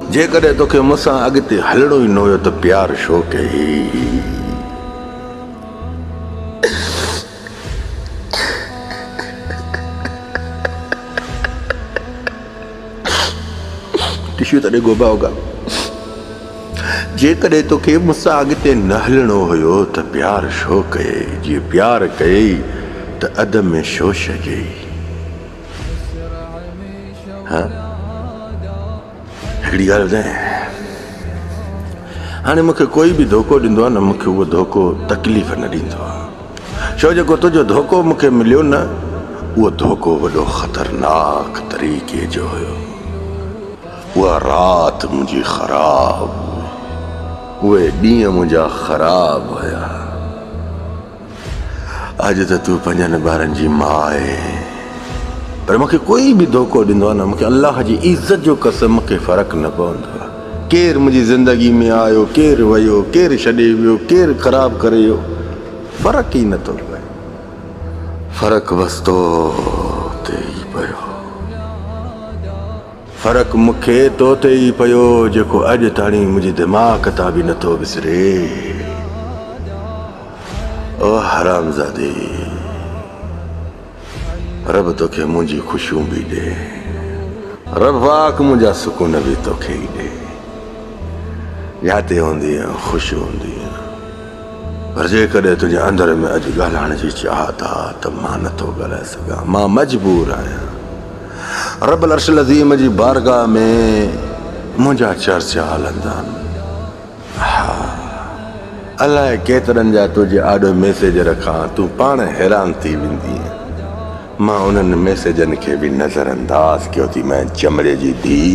जेकॾहिं तोखे मूंसां अॻिते हलणो ई न हुयो त प्यार छो कई? टिश्यू तॾहिं गोबा होगा। जेकॾहिं तोखे मूंसां अॻिते न हलणो हुयो त प्यार छो कई? जीअं प्यार कई त अदब में छो छॾियई? हाँ हिकिड़ी ॻाल्हि ॿुधाए, हाणे मूंखे कोई बि धोखो ॾींदो आहे न, मूंखे उहो धोखो तकलीफ़ न ॾींदो आहे। छो जेको तुंहिंजो धोखो मूंखे मिलियो न, उहो धोखो वॾो ख़तरनाक तरीक़े जो हुयो। उहा राति मुंहिंजी ख़राब, उहे ॾींहं मुंहिंजा ख़राब हुया। अॼु त तूं 5 ॿारनि जी माउ आहे, पर मूंखे कोई बि धोखो ॾींदो आहे न, मूंखे अलाह जी इज़त जो कसम मूंखे फ़र्क़ु न पवंदो आहे। केरु मुंहिंजी ज़िंदगी में आयो, केरु वियो, केरु छॾे वियो, केरु ख़राबु करे वियो, फ़र्क़ु ई नथो पए। फ़र्क़ु बसि तो ते ई पियो, फ़र्क़ु मूंखे तो ते ई पियो, जेको अॼु ताईं मुंहिंजे दिमाग़ तां बि नथो विसरे। ओ हरामज़ादे, रब तोखे मुंहिंजी ख़ुशियूं बि ॾे, रब वाक मुंहिंजा सुकून बि तोखे ई ॾे। जाते हूंदी ख़ुशि हूंदी, पर जेकॾहिं तुंहिंजे अंदरि में अॼु ॻाल्हाइण जी चाहत आहे त मां नथो ॻाल्हाए सघां, मां मजबूर आहियां। रब्बुल अर्शिल अज़ीम जी बारगाह में मुंहिंजा चर्चा हलंदा आहिनि। हा, अलाए केतिरनि जा तुंहिंजे आॾो मैसेज रखां, तूं पाण हैरान थी वेंदी। मां उन्हनि मैसेजनि खे बि नज़रअंदाज़ कयो थी। मैं चमड़े जी धी